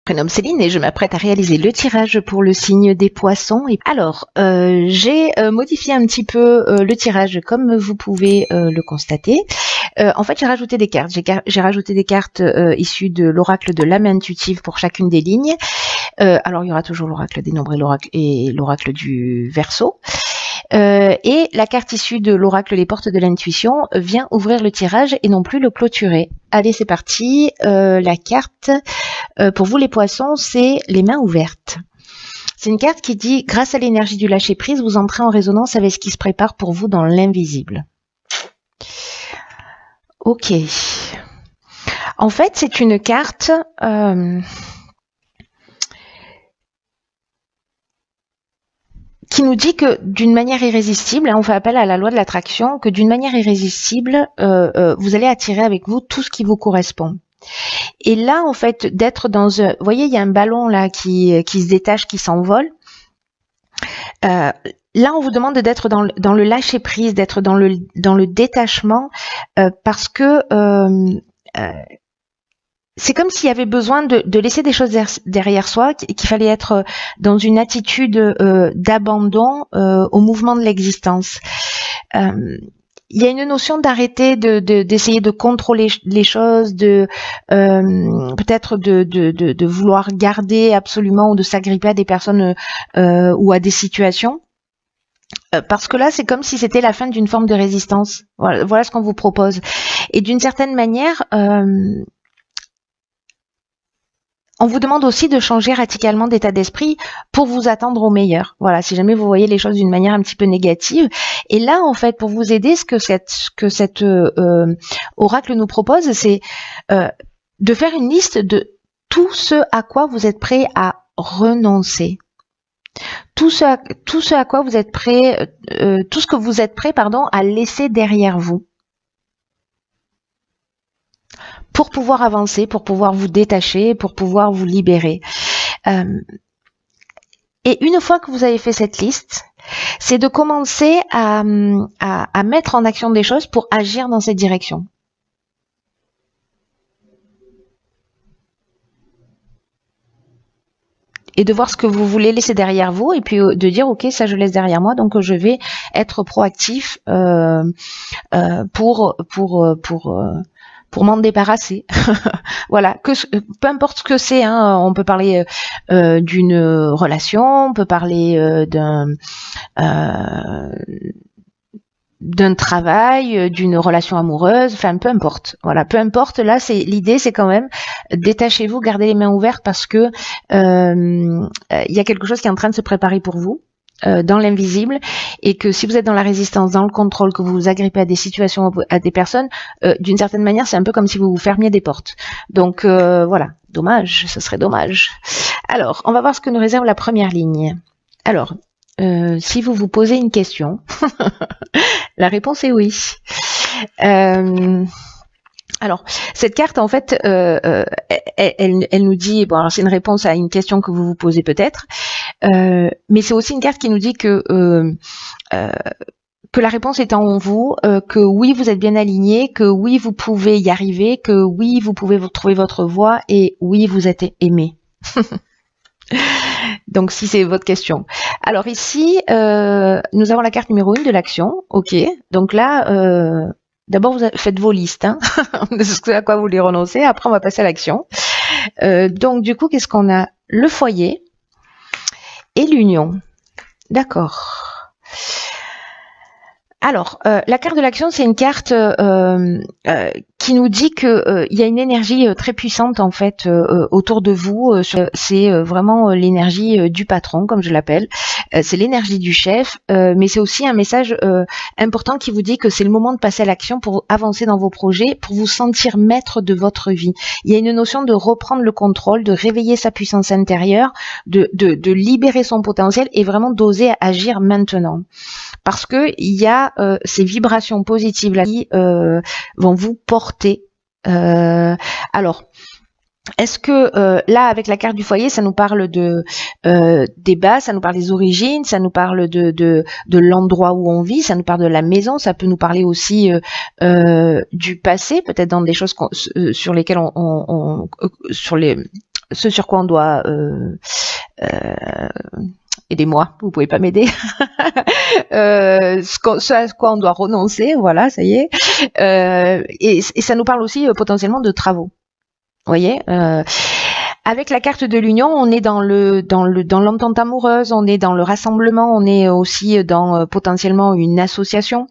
Prénomme Céline et je m'apprête à réaliser le tirage pour le signe des poissons. Et alors, j'ai modifié un petit peu le tirage comme vous pouvez le constater. En fait, j'ai rajouté des cartes. J'ai rajouté des cartes issues de l'oracle de l'âme intuitive pour chacune des lignes. Alors, il y aura toujours l'oracle des nombres et l'oracle du Verseau. Et la carte issue de l'oracle Les Portes de l'intuition vient ouvrir le tirage et non plus le clôturer. Allez, c'est parti. La carte pour vous les poissons, c'est les mains ouvertes. C'est une carte qui dit, grâce à l'énergie du lâcher-prise, vous entrez en résonance avec ce qui se prépare pour vous dans l'invisible. Ok. En fait, c'est une carte qui nous dit que d'une manière irrésistible, on fait appel à la loi de l'attraction, que d'une manière irrésistible, vous allez attirer avec vous tout ce qui vous correspond. Et là, en fait, d'être dans un... Vous voyez, il y a un ballon là qui se détache, qui s'envole. Là, on vous demande d'être dans le lâcher-prise, d'être dans le détachement, parce que... c'est comme s'il y avait besoin de laisser des choses derrière soi, qu'il fallait être dans une attitude d'abandon au mouvement de l'existence. Il y a une notion d'arrêter d'essayer de contrôler les choses, peut-être de vouloir garder absolument ou de s'agripper à des personnes ou à des situations. Parce que là, c'est comme si c'était la fin d'une forme de résistance. Voilà ce qu'on vous propose. Et d'une certaine manière... on vous demande aussi de changer radicalement d'état d'esprit pour vous attendre au meilleur. Voilà, si jamais vous voyez les choses d'une manière un petit peu négative. Et là, en fait, pour vous aider, ce que cet oracle nous propose, c'est de faire une liste de tout ce à quoi vous êtes prêt à renoncer. Tout ce à quoi vous êtes prêt, tout ce que vous êtes prêt, à laisser derrière vous. Pour pouvoir avancer, pour pouvoir vous détacher, pour pouvoir vous libérer. Et une fois que vous avez fait cette liste, c'est de commencer à mettre en action des choses pour agir dans cette direction. Et de voir ce que vous voulez laisser derrière vous et puis de dire ok, ça je laisse derrière moi, donc je vais être proactif pour m'en débarrasser. Voilà, peu importe ce que c'est, on peut parler d'une relation, on peut parler d'un travail, d'une relation amoureuse, enfin peu importe. Voilà, peu importe. Là, l'idée, c'est quand même détachez-vous, gardez les mains ouvertes parce que il y a quelque chose qui est en train de se préparer pour vous. Dans l'invisible, et que si vous êtes dans la résistance, dans le contrôle, que vous vous agrippez à des situations, à des personnes, d'une certaine manière, c'est un peu comme si vous vous fermiez des portes. Donc voilà, dommage, ce serait dommage. Alors, on va voir ce que nous réserve la première ligne. Alors, si vous vous posez une question, la réponse est oui. Alors, cette carte, en fait, elle nous dit, bon, alors c'est une réponse à une question que vous vous posez peut-être, mais c'est aussi une carte qui nous dit que la réponse est en vous, que oui, vous êtes bien aligné, que oui, vous pouvez y arriver, que oui, vous pouvez trouver votre voie, et oui, vous êtes aimé. Donc, si c'est votre question. Alors ici, nous avons la carte numéro 1 de l'action. Ok, donc là... d'abord, vous faites vos listes de ce à quoi vous voulez renoncer. Après, on va passer à l'action. Donc, du coup, qu'est-ce qu'on a? Le foyer et l'union. D'accord. Alors, la carte de l'action, c'est une carte qui nous dit que il y a une énergie très puissante en fait autour de vous. C'est vraiment l'énergie du patron, comme je l'appelle. C'est l'énergie du chef, mais c'est aussi un message important qui vous dit que c'est le moment de passer à l'action pour avancer dans vos projets, pour vous sentir maître de votre vie. Il y a une notion de reprendre le contrôle, de réveiller sa puissance intérieure, de libérer son potentiel et vraiment d'oser agir maintenant. Parce que il y a ces vibrations positives là qui vont vous porter. Alors, est-ce que là, avec la carte du foyer, ça nous parle des bases, ça nous parle des origines, ça nous parle de l'endroit où on vit, ça nous parle de la maison, ça peut nous parler aussi du passé, peut-être dans des choses sur lesquelles ce sur quoi on doit aidez-moi, vous pouvez pas m'aider. Ce à quoi on doit renoncer, voilà, ça y est. Et ça nous parle aussi potentiellement de travaux. Vous voyez, avec la carte de l'union, on est dans l'entente amoureuse, on est dans le rassemblement, on est aussi dans potentiellement une association.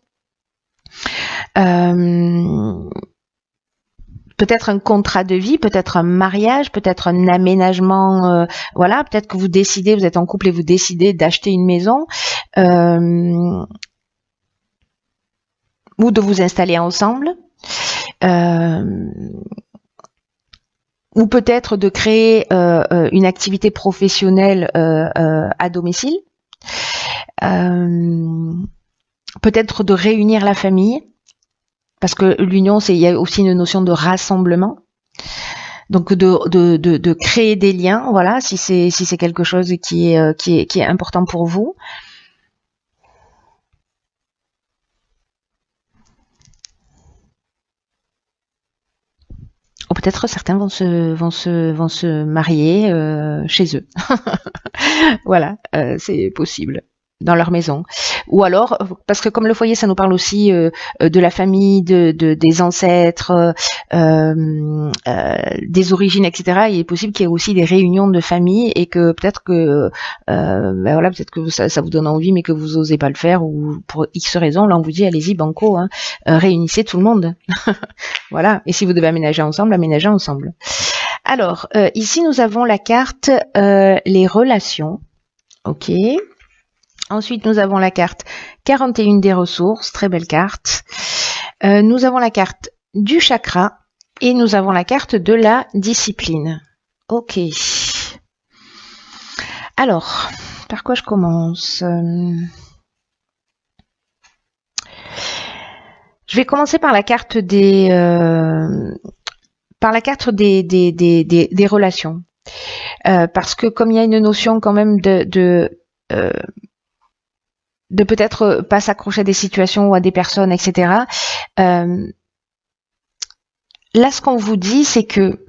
Peut-être un contrat de vie, peut-être un mariage, peut-être un aménagement, voilà, peut-être que vous décidez, vous êtes en couple et vous décidez d'acheter une maison, ou de vous installer ensemble, ou peut-être de créer une activité professionnelle à domicile, peut-être de réunir la famille. Parce que l'union, il y a aussi une notion de rassemblement, donc de créer des liens, voilà, si c'est quelque chose qui est important pour vous. Ou peut-être certains vont se marier chez eux. Voilà, c'est possible. Dans leur maison. Ou alors, parce que comme le foyer, ça nous parle aussi de la famille, des ancêtres, des origines, etc. Il est possible qu'il y ait aussi des réunions de famille et que peut-être que, voilà, peut-être que ça vous donne envie, mais que vous osez pas le faire ou pour X raisons. Là, on vous dit, allez-y, banco, hein, réunissez tout le monde. Voilà. Et si vous devez aménager ensemble, aménagez ensemble. Alors, ici, nous avons la carte les relations. Ok. Ensuite, nous avons la carte 41 des ressources, très belle carte. Nous avons la carte du chakra et nous avons la carte de la discipline. Ok. Alors, par quoi je commence? Je vais commencer par la carte des relations. Parce que comme il y a une notion quand même de peut-être pas s'accrocher à des situations ou à des personnes, etc. Là, ce qu'on vous dit, c'est que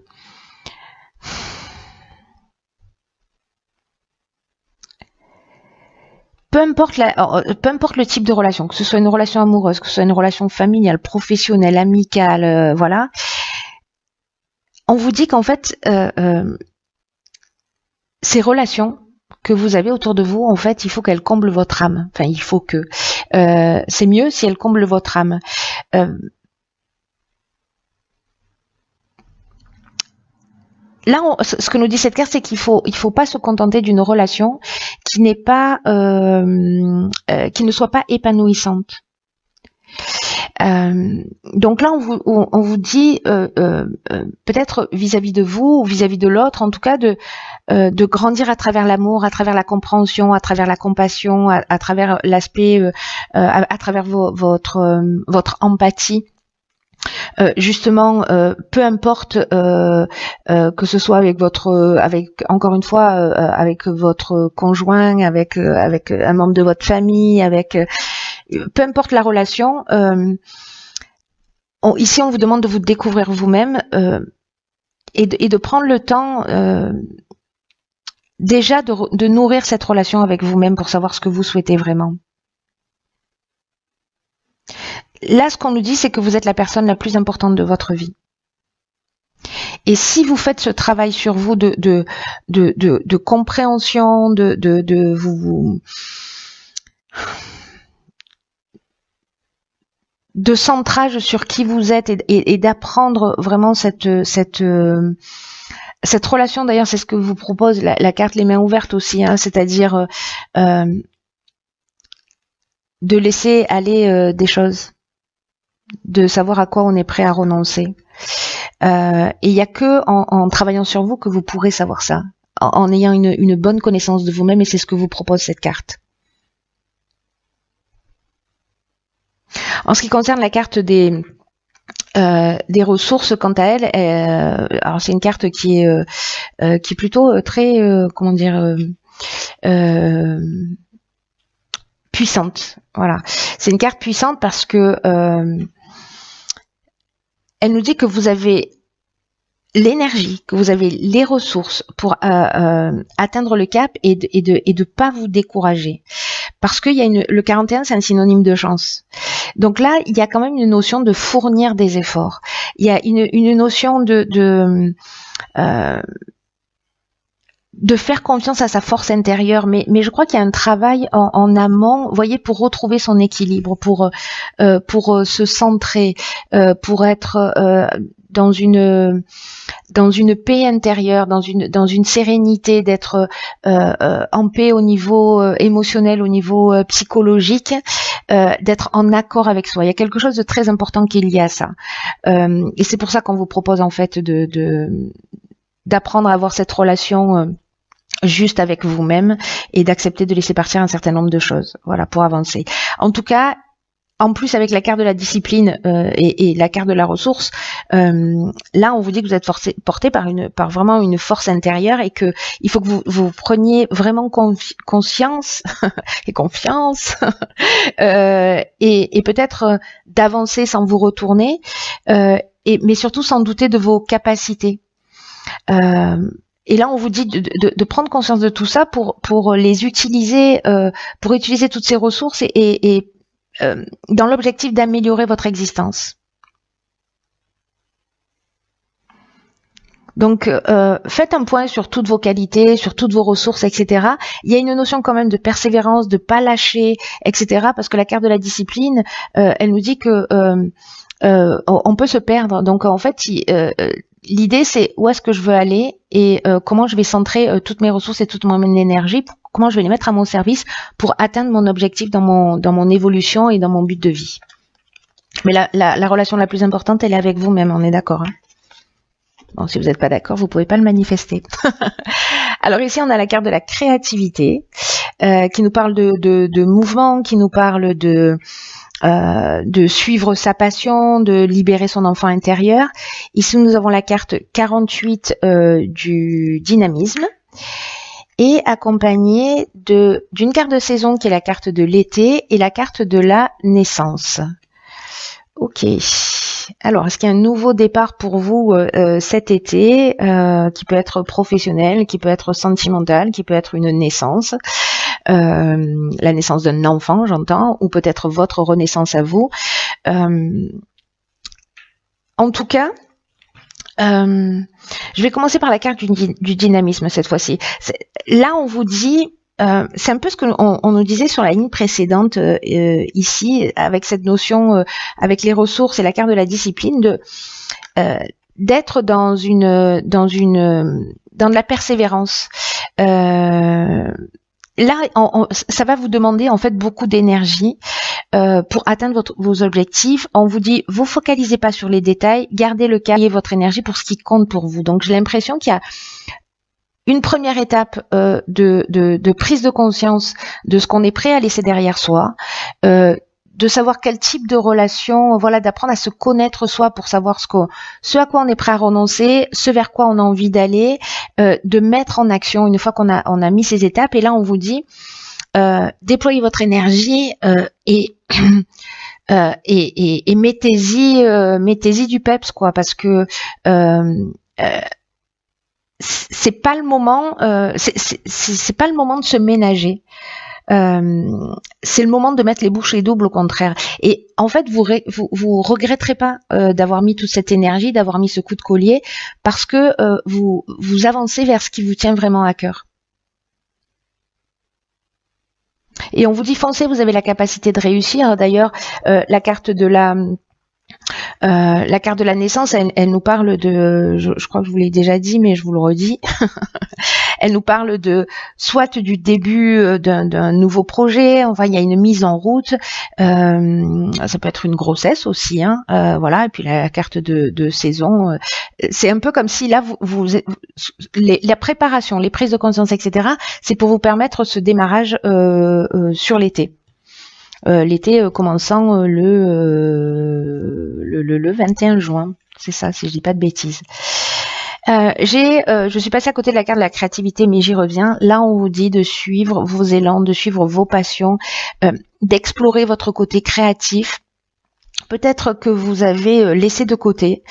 peu importe le type de relation, que ce soit une relation amoureuse, que ce soit une relation familiale, professionnelle, amicale, voilà, on vous dit qu'en fait, ces relations que vous avez autour de vous, en fait, il faut qu'elles comblent votre âme. Enfin, il faut que. C'est mieux si elles comblent votre âme. Là, ce que nous dit cette carte, c'est qu'il faut pas se contenter d'une relation qui n'est pas, qui ne soit pas épanouissante. Donc là, on vous dit peut-être vis-à-vis de vous ou vis-à-vis de l'autre, en tout cas de grandir à travers l'amour, à travers la compréhension, à travers la compassion, à travers l'aspect, à travers votre empathie. Justement, peu importe que ce soit avec encore une fois avec votre conjoint, avec un membre de votre famille, avec peu importe la relation. Ici, on vous demande de vous découvrir vous-même et de prendre le temps déjà de nourrir cette relation avec vous-même pour savoir ce que vous souhaitez vraiment. Là, ce qu'on nous dit, c'est que vous êtes la personne la plus importante de votre vie. Et si vous faites ce travail sur vous de compréhension, de centrage sur qui vous êtes et d'apprendre vraiment cette relation, d'ailleurs, c'est ce que vous propose la carte les mains ouvertes aussi, hein, c'est-à-dire de laisser aller des choses, de savoir à quoi on est prêt à renoncer. Et il n'y a que en travaillant sur vous que vous pourrez savoir ça, en ayant une bonne connaissance de vous-même, et c'est ce que vous propose cette carte. En ce qui concerne la carte des ressources, quant à elle, alors c'est une carte qui est plutôt très comment dire puissante. Voilà, c'est une carte puissante parce que elle nous dit que vous avez l'énergie, que vous avez les ressources pour atteindre le cap et de pas vous décourager. Parce qu'il y a le 41, c'est un synonyme de chance. Donc là, il y a quand même une notion de fournir des efforts. Il y a une notion de faire confiance à sa force intérieure, mais je crois qu'il y a un travail en amont, vous voyez, pour retrouver son équilibre, pour se centrer, pour être dans une paix intérieure, dans une sérénité, d'être en paix au niveau émotionnel, au niveau psychologique, d'être en accord avec soi. Il y a quelque chose de très important qui est lié à ça, et c'est pour ça qu'on vous propose en fait d'apprendre à avoir cette relation juste avec vous-même et d'accepter de laisser partir un certain nombre de choses, voilà, pour avancer. En tout cas, en plus avec la carte de la discipline et la carte de la ressource, là on vous dit que vous êtes porté par vraiment une force intérieure et que il faut que vous preniez vraiment conscience et confiance et peut-être d'avancer sans vous retourner, mais surtout sans douter de vos capacités. Et là, on vous dit de prendre conscience de tout ça pour les utiliser, pour utiliser toutes ces ressources et dans l'objectif d'améliorer votre existence. Donc, faites un point sur toutes vos qualités, sur toutes vos ressources, etc. Il y a une notion quand même de persévérance, de pas lâcher, etc. Parce que la carte de la discipline, elle nous dit que on peut se perdre. Donc, en fait, l'idée, c'est où est-ce que je veux aller et comment je vais centrer toutes mes ressources et toute mon énergie, comment je vais les mettre à mon service pour atteindre mon objectif dans mon évolution et dans mon but de vie. Mais la relation la plus importante, elle est avec vous-même, on est d'accord, hein? Bon, si vous n'êtes pas d'accord, vous pouvez pas le manifester. Alors ici, on a la carte de la créativité qui nous parle de mouvement, qui nous parle de suivre sa passion, de libérer son enfant intérieur. Ici, nous avons la carte 48 du dynamisme et accompagnée d'une carte de saison qui est la carte de l'été et la carte de la naissance. Ok. Alors, est-ce qu'il y a un nouveau départ pour vous cet été qui peut être professionnel, qui peut être sentimental, qui peut être une naissance, la naissance d'un enfant, j'entends, ou peut-être votre renaissance à vous. En tout cas, je vais commencer par la carte du dynamisme cette fois-ci. Là, on vous dit... c'est un peu ce qu'on nous disait sur la ligne précédente ici, avec cette notion, avec les ressources et la carte de la discipline, d'être dans de la persévérance. Là, ça va vous demander en fait beaucoup d'énergie pour atteindre vos objectifs. On vous dit, vous focalisez pas sur les détails, gardez le cap et votre énergie pour ce qui compte pour vous. Donc j'ai l'impression qu'il y a une première étape de prise de conscience de ce qu'on est prêt à laisser derrière soi, de savoir quel type de relation, voilà, d'apprendre à se connaître soi pour savoir ce à quoi on est prêt à renoncer, ce vers quoi on a envie d'aller, de mettre en action une fois qu'on a mis ces étapes. Et là, on vous dit, déployez votre énergie et mettez-y du peps, quoi, parce que c'est pas le moment, c'est pas le moment de se ménager. C'est le moment de mettre les bouchées doubles, au contraire. Et en fait, vous regretterez pas d'avoir mis toute cette énergie, d'avoir mis ce coup de collier, parce que vous avancez vers ce qui vous tient vraiment à cœur. Et on vous dit foncez, vous avez la capacité de réussir. D'ailleurs, la carte de la naissance, elle nous parle de, je crois que je vous l'ai déjà dit, mais je vous le redis, elle nous parle de soit du début d'un nouveau projet, enfin il y a une mise en route, ça peut être une grossesse aussi, hein, voilà, et puis la carte de saison, c'est un peu comme si là la préparation, les prises de conscience, etc., c'est pour vous permettre ce démarrage sur l'été. L'été commençant le 21 juin, c'est ça, si je dis pas de bêtises. Je suis passée à côté de la carte de la créativité, mais j'y reviens. Là, on vous dit de suivre vos élans, de suivre vos passions, d'explorer votre côté créatif. Peut-être que vous avez laissé de côté.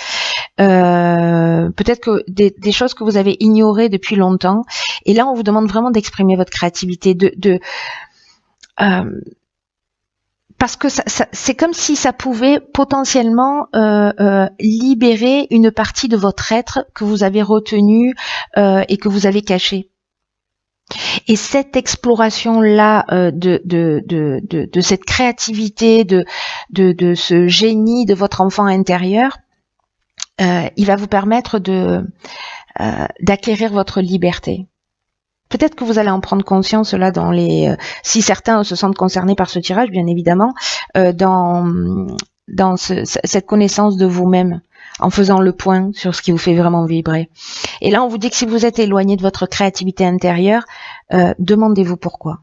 peut-être que des choses que vous avez ignorées depuis longtemps. Et là, on vous demande vraiment d'exprimer votre créativité, parce que c'est comme si ça pouvait potentiellement libérer une partie de votre être que vous avez retenue et que vous avez cachée. Et cette exploration-là de cette créativité, de ce génie de votre enfant intérieur, il va vous permettre d'acquérir votre liberté. Peut-être que vous allez en prendre conscience là dans si certains se sentent concernés par ce tirage, bien évidemment, dans cette connaissance de vous-même, en faisant le point sur ce qui vous fait vraiment vibrer. Et là, on vous dit que si vous êtes éloigné de votre créativité intérieure, demandez-vous pourquoi.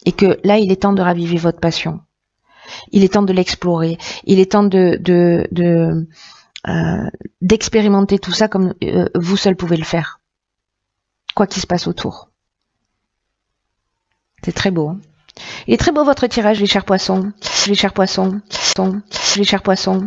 Et que là, il est temps de raviver votre passion. Il est temps de l'explorer. Il est temps d'expérimenter tout ça comme vous seul pouvez le faire, quoi qu'il se passe autour. C'est très beau. Hein. Il est très beau votre tirage, les chers poissons, les chers poissons, les chers poissons.